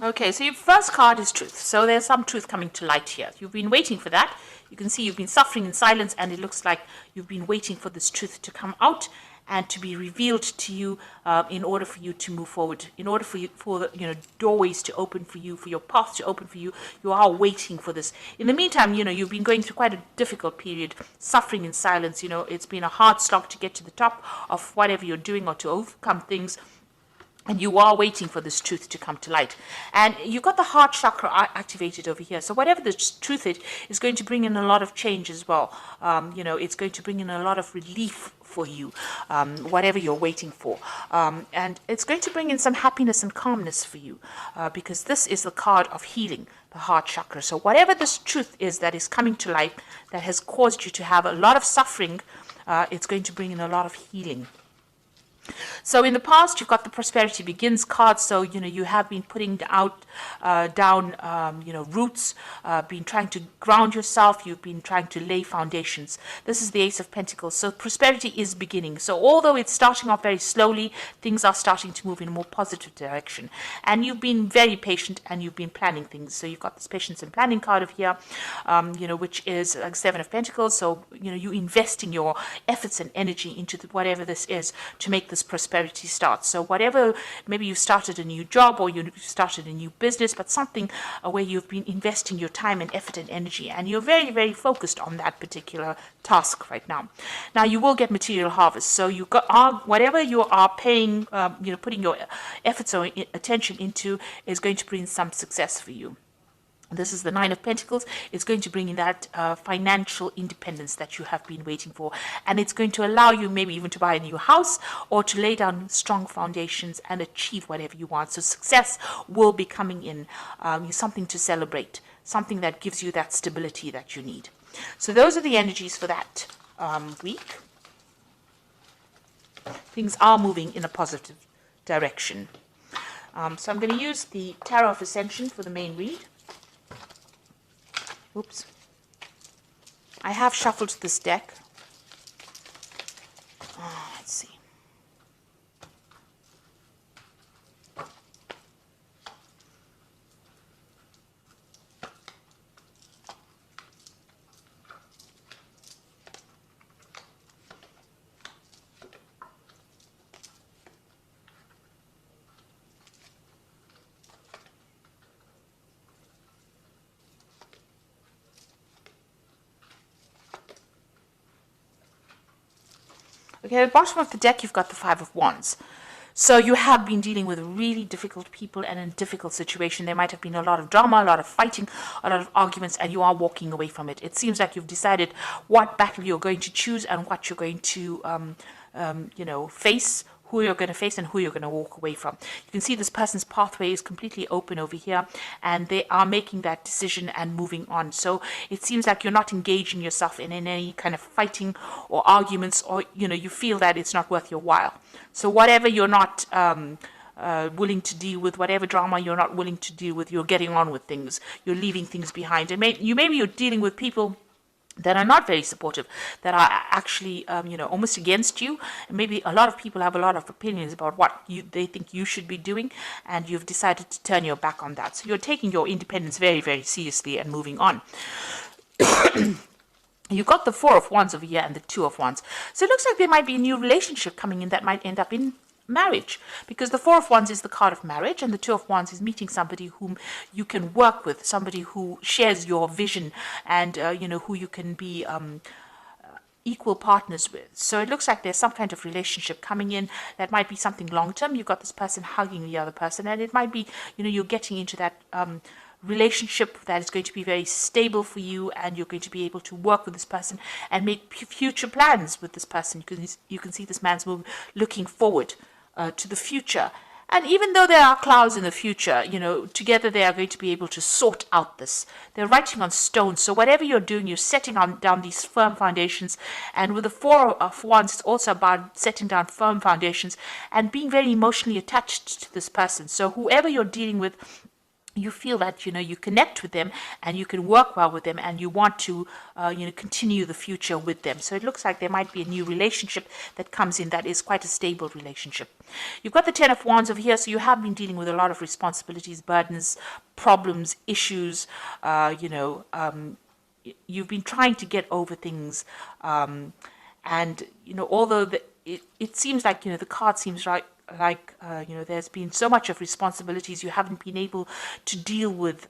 Okay, so your first card is truth. So there's some truth coming to light here. You've been waiting for that. You can see you've been suffering in silence, and it looks like you've been waiting for this truth to come out and to be revealed to you, in order for you to move forward, in order for you, for the, doorways to open for you, for your path to open for you. You are waiting for this. In the meantime, you've been going through quite a difficult period, suffering in silence. It's been a hard slog to get to the top of whatever you're doing or to overcome things. And you are waiting for this truth to come to light. And you've got the heart chakra activated over here. So whatever the truth is going to bring in a lot of change as well. It's going to bring in a lot of relief for you, whatever you're waiting for. And it's going to bring in some happiness and calmness for you, because this is the card of healing, the heart chakra. So whatever this truth is that is coming to light, that has caused you to have a lot of suffering, it's going to bring in a lot of healing. So in the past, you've got the Prosperity Begins card. So, you have been putting down roots, been trying to ground yourself. You've been trying to lay foundations. This is the Ace of Pentacles. So prosperity is beginning. So although it's starting off very slowly, things are starting to move in a more positive direction. And you've been very patient and you've been planning things. So you've got this Patience and Planning card of here, which is like Seven of Pentacles. So, you investing your efforts and energy into whatever this is to make this prosperity start. So whatever, maybe you started a new job or you started a new business, but something where you've been investing your time and effort and energy, and you're very, very focused on that particular task right now. Now you will get material harvest. So you got whatever you are paying, putting your efforts or attention into is going to bring some success for you. This is the Nine of Pentacles. It's going to bring in that financial independence that you have been waiting for. And it's going to allow you maybe even to buy a new house or to lay down strong foundations and achieve whatever you want. So success will be coming in, something to celebrate, something that gives you that stability that you need. So those are the energies for that week. Things are moving in a positive direction. So I'm going to use the Tarot of Ascension for the main read. Oops. I have shuffled this deck. Let's see. Okay, at the bottom of the deck, you've got the Five of Wands. So you have been dealing with really difficult people and in a difficult situation. There might have been a lot of drama, a lot of fighting, a lot of arguments, and you are walking away from it. It seems like you've decided what battle you're going to choose and what you're going to, face, who you're going to face and who you're going to walk away from. You can see this person's pathway is completely open over here, and they are making that decision and moving on. So it seems like you're not engaging yourself in any kind of fighting or arguments, or you feel that it's not worth your while. So whatever you're not willing to deal with, whatever drama you're not willing to deal with, you're getting on with things. You're leaving things behind, and maybe you're dealing with people that are not very supportive, that are actually, almost against you. And maybe a lot of people have a lot of opinions about what they think you should be doing, and you've decided to turn your back on that. So you're taking your independence very, very seriously and moving on. You've got the Four of Wands over here and the Two of Wands. So it looks like there might be a new relationship coming in that might end up in marriage, because the Four of Wands is the card of marriage and the Two of Wands is meeting somebody whom you can work with, somebody who shares your vision and who you can be equal partners with. So it looks like there's some kind of relationship coming in that might be something long-term. You've got this person hugging the other person, and it might be you're getting into that relationship that is going to be very stable for you, and you're going to be able to work with this person and make future plans with this person. You can see this man's looking forward to the future. And even though there are clouds in the future, together they are going to be able to sort out this. They're writing on stone. So whatever you're doing, you're setting down these firm foundations. And with the Four of Wands, it's also about setting down firm foundations and being very emotionally attached to this person. So whoever you're dealing with, you feel that you connect with them and you can work well with them, and you want to continue the future with them. So it looks like there might be a new relationship that comes in that is quite a stable relationship. You've got the Ten of Wands over here, so you have been dealing with a lot of responsibilities, burdens, problems, issues. You've been trying to get over things, and although it seems like the card seems there's been so much of responsibilities, you haven't been able to deal with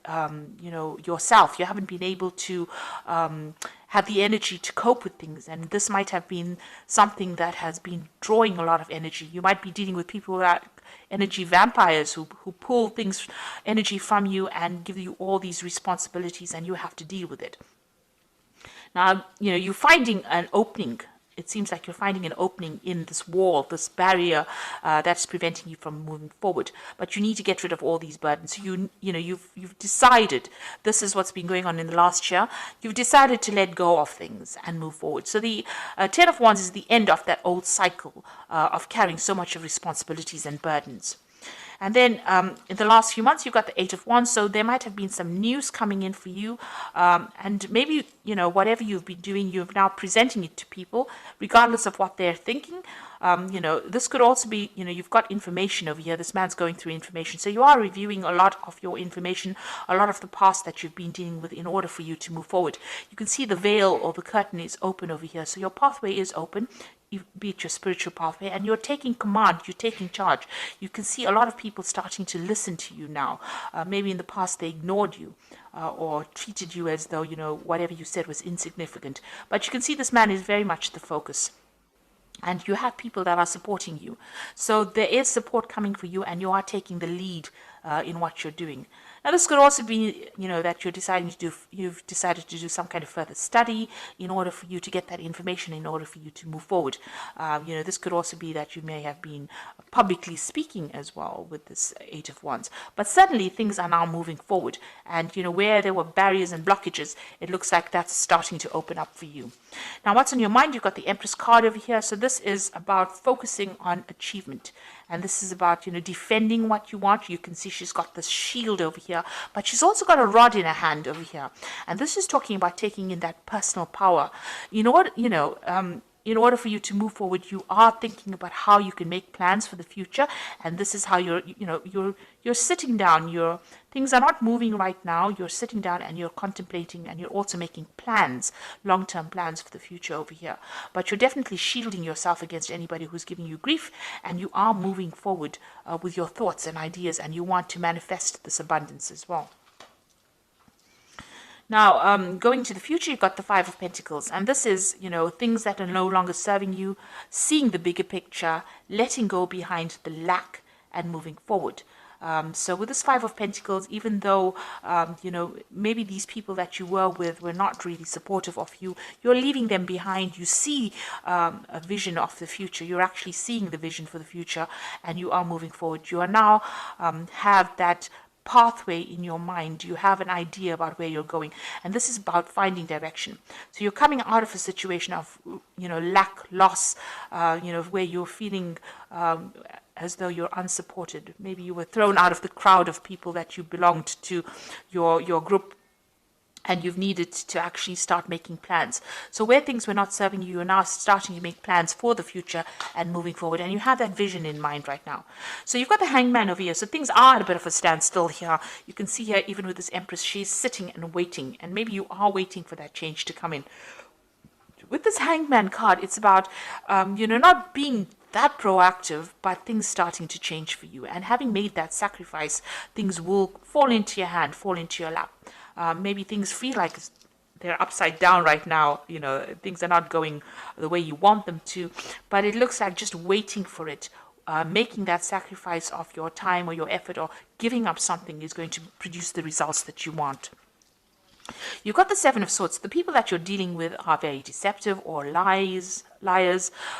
yourself. You haven't been able to have the energy to cope with things, and this might have been something that has been drawing a lot of energy. You might be dealing with people that energy vampires who pull things, energy from you, and give you all these responsibilities, and you have to deal with it. Now, you're finding an opening. It seems like you're finding an opening in this wall, this barrier that's preventing you from moving forward. But you need to get rid of all these burdens. You've decided, this is what's been going on in the last year. You've decided to let go of things and move forward. So the Ten of Wands is the end of that old cycle of carrying so much of responsibilities and burdens. And then in the last few months, you've got the Eight of Wands, so there might have been some news coming in for you. And maybe, whatever you've been doing, you're now presenting it to people, regardless of what they're thinking. This could also be, you've got information over here. This man's going through information. So you are reviewing a lot of your information, a lot of the past that you've been dealing with in order for you to move forward. You can see the veil or the curtain is open over here. So your pathway is open, be it your spiritual pathway, and you're taking command, you're taking charge. You can see a lot of people starting to listen to you now. Maybe in the past they ignored you or treated you as though, whatever you said was insignificant. But you can see this man is very much the focus. And you have people that are supporting you. So there is support coming for you, and you are taking the lead in what you're doing. Now, this could also be, that you've decided to do some kind of further study in order for you to get that information, in order for you to move forward. This could also be that you may have been publicly speaking as well with this Eight of Wands. But suddenly things are now moving forward. And, where there were barriers and blockages, it looks like that's starting to open up for you. Now, what's on your mind? You've got the Empress card over here. So this is about focusing on achievement. And this is about, defending what you want. You can see she's got this shield over here, but she's also got a rod in her hand over here. And this is talking about taking in that personal power. In order for you to move forward, you are thinking about how you can make plans for the future. And this is how you're sitting down. Things are not moving right now. You're sitting down and you're contemplating, and you're also making plans, long-term plans for the future over here. But you're definitely shielding yourself against anybody who's giving you grief, and you are moving forward with your thoughts and ideas, and you want to manifest this abundance as well. Now, going to the future, you've got the Five of Pentacles. And this is, things that are no longer serving you, seeing the bigger picture, letting go behind the lack, and moving forward. So with this Five of Pentacles, even though, maybe these people that you were with were not really supportive of you, you're leaving them behind. You see a vision of the future. You're actually seeing the vision for the future, and you are moving forward. You are now have that pathway in your mind. You have an idea about where you're going, and this is about finding direction. So you're coming out of a situation of lack, loss, where you're feeling as though you're unsupported. Maybe you were thrown out of the crowd of people that you belonged to, your group, and you've needed to actually start making plans. So where things were not serving you, you're now starting to make plans for the future and moving forward. And you have that vision in mind right now. So you've got the Hangman over here. So things are at a bit of a standstill here. You can see here, even with this Empress, she's sitting and waiting. And maybe you are waiting for that change to come in. With this Hangman card, it's about, not being that proactive, but things starting to change for you. And having made that sacrifice, things will fall into your hand, fall into your lap. Maybe things feel like they're upside down right now. Things are not going the way you want them to, but it looks like just waiting for it, making that sacrifice of your time or your effort or giving up something is going to produce the results that you want. You've got the Seven of Swords. The people that you're dealing with are very deceptive or liars,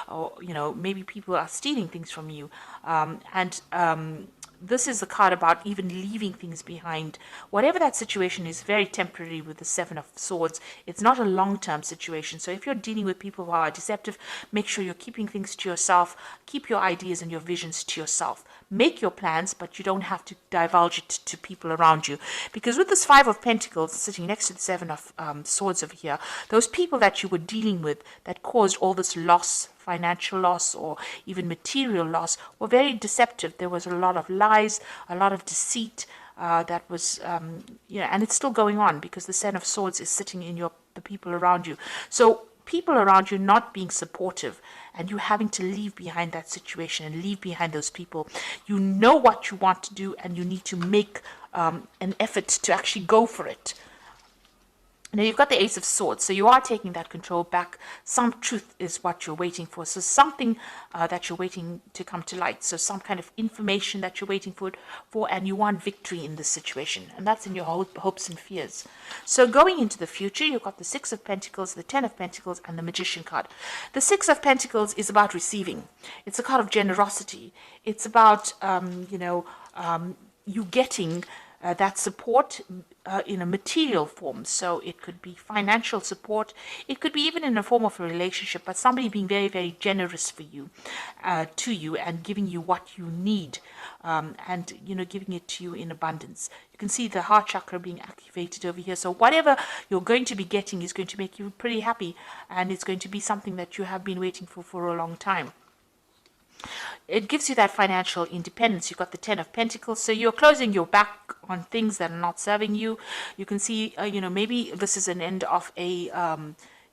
or, maybe people are stealing things from you. this is the card about even leaving things behind. Whatever that situation is, very temporary with the Seven of Swords. It's not a long-term situation. So if you're dealing with people who are deceptive, make sure you're keeping things to yourself. Keep your ideas and your visions to yourself. Make your plans, but you don't have to divulge it to people around you. Because with this Five of Pentacles sitting next to the Seven of Swords over here, those people that you were dealing with that caused all this loss, financial loss or even material loss, were very deceptive. There was a lot of lies, a lot of deceit that was, and it's still going on because the Seven of Swords is sitting in the people around you. So people around you not being supportive and you having to leave behind that situation and leave behind those people. You know what you want to do and you need to make an effort to actually go for it. Now you've got the Ace of Swords, so you are taking that control back. Some truth is what you're waiting for. So something that you're waiting to come to light. So some kind of information that you're waiting for, and you want victory in this situation. And that's in your hopes and fears. So going into the future, you've got the Six of Pentacles, the Ten of Pentacles, and the Magician card. The Six of Pentacles is about receiving. It's a card of generosity. It's about, you getting that support in a material form. So it could be financial support. It could be even in a form of a relationship, but somebody being very, very generous for you, to you, and giving you what you need, and giving it to you in abundance. You can see the heart chakra being activated over here. So whatever you're going to be getting is going to make you pretty happy, and it's going to be something that you have been waiting for a long time. It gives you that financial independence. You've got the Ten of Pentacles, so you're closing your back on things that are not serving you. You can see, maybe this is an end of a,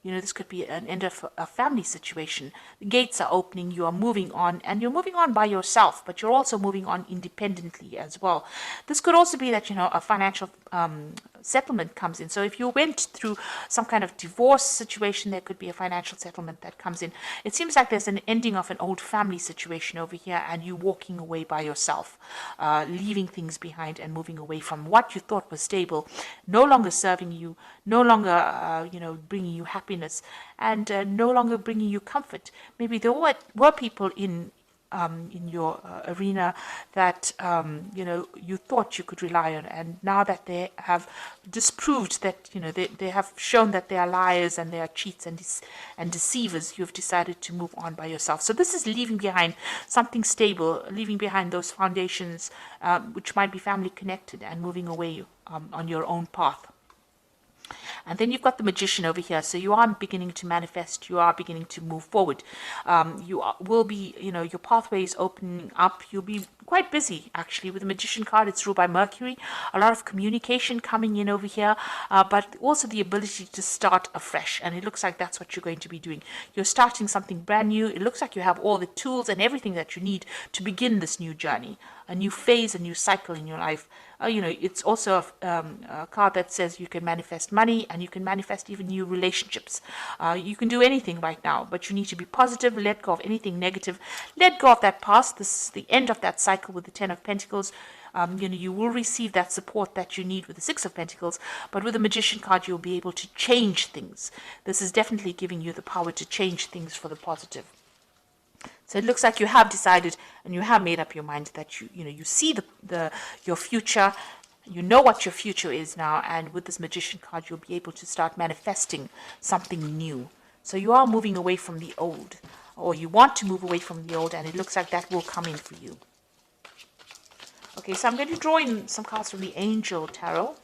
this could be an end of a family situation. The gates are opening, you are moving on, and you're moving on by yourself, but you're also moving on independently as well. This could also be that, a financial settlement comes in. So if you went through some kind of divorce situation, there could be a financial settlement that comes in. It seems like there's an ending of an old family situation over here, and you walking away by yourself, leaving things behind and moving away from what you thought was stable, no longer serving you, no longer, bringing you happiness, and no longer bringing you comfort. Maybe there were people in your arena that you thought you could rely on, and now that they have disproved that, they have shown that they are liars and they are cheats and deceivers, you've decided to move on by yourself. So this is leaving behind something stable, leaving behind those foundations which might be family connected, and moving away on your own path. And then you've got the Magician over here. So you are beginning to manifest. You are beginning to move forward. Will be, your pathway is opening up. You'll be quite busy, actually. With the Magician card, it's ruled by Mercury. A lot of communication coming in over here, but also the ability to start afresh. And it looks like that's what you're going to be doing. You're starting something brand new. It looks like you have all the tools and everything that you need to begin this new journey, a new phase, a new cycle in your life. It's also a card that says you can manifest money, and you can manifest even new relationships. You can do anything right now, but you need to be positive, let go of anything negative, let go of that past. This is the end of that cycle with the Ten of Pentacles. You will receive that support that you need with the Six of Pentacles, but with the Magician card, you'll be able to change things. This is definitely giving you the power to change things for the positive. So it looks like you have decided and you have made up your mind that you see your future. You know what your future is now, and with this Magician card, you'll be able to start manifesting something new. So you are moving away from the old, or you want to move away from the old, and it looks like that will come in for you. Okay, so I'm going to draw in some cards from the Angel Tarot,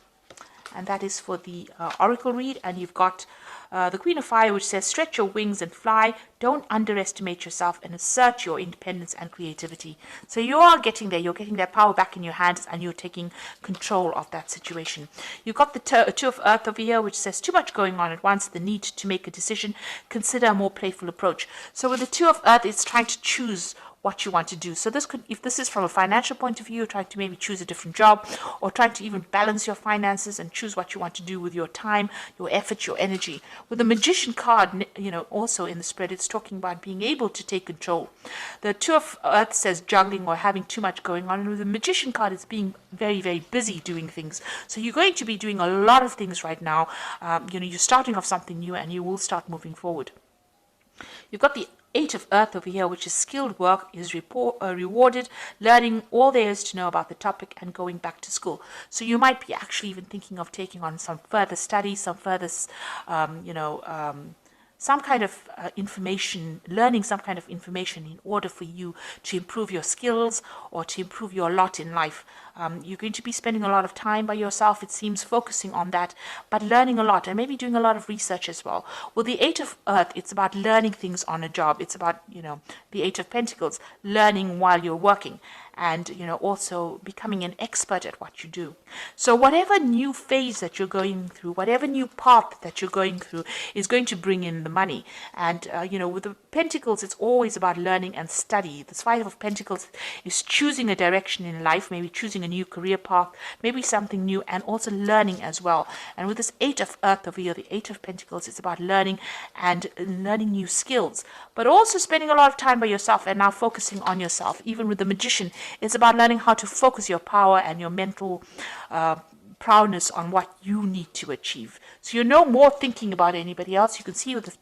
and that is for the Oracle read. And you've got the Queen of Fire, which says, stretch your wings and fly. Don't underestimate yourself, and assert your independence and creativity. So you are getting there. You're getting that power back in your hands, and you're taking control of that situation. You've got the Two of Earth over here, which says, too much going on at once, the need to make a decision. Consider a more playful approach. So with the Two of Earth, it's trying to choose what you want to do. So this could, if this is from a financial point of view, trying to maybe choose a different job, or trying to even balance your finances and choose what you want to do with your time, your effort, your energy. With the Magician card, also in the spread, it's talking about being able to take control. The Two of Earth says juggling or having too much going on, and with the Magician card, it's being very, very busy doing things. So you're going to be doing a lot of things right now. You're starting off something new, and you will start moving forward. You've got the Eight of Earth over here, which is skilled work, is rewarded, learning all there is to know about the topic and going back to school. So you might be actually even thinking of taking on some further study, some further, some kind of information, learning some kind of information in order for you to improve your skills or to improve your lot in life. You're going to be spending a lot of time by yourself, it seems, focusing on that, but learning a lot and maybe doing a lot of research as well. Well, the Eight of Earth, it's about learning things on a job. It's about, the Eight of Pentacles, learning while you're working, and also becoming an expert at what you do. So whatever new phase that you're going through, whatever new path that you're going through, is going to bring in the money. And with the Pentacles, it's always about learning and study. This Five of Pentacles is choosing a direction in life, maybe choosing a new career path, maybe something new, and also learning as well. And with this Eight of Earth over here, the Eight of Pentacles, it's about learning and learning new skills, but also spending a lot of time by yourself and now focusing on yourself. Even with the Magician, it's about learning how to focus your power and your mental proudness on what you need to achieve. So you're no more thinking about anybody else. You can see with the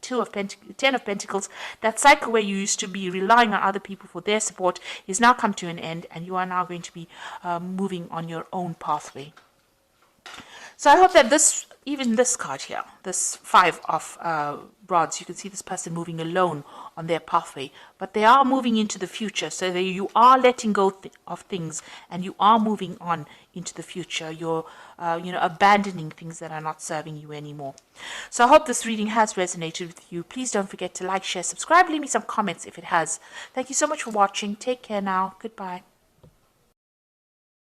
Ten of Pentacles, that cycle where you used to be relying on other people for their support is now come to an end, and you are now going to be moving on your own pathway. So I hope that even this card here, this Five of Rods, you can see this person moving alone on their pathway, but they are moving into the future. So you are letting go of things, and you are moving on into the future. You're abandoning things that are not serving you anymore. So I hope this reading has resonated with you. Please don't forget to like, share, subscribe, leave me some comments if it has. Thank you so much for watching. Take care now. Goodbye.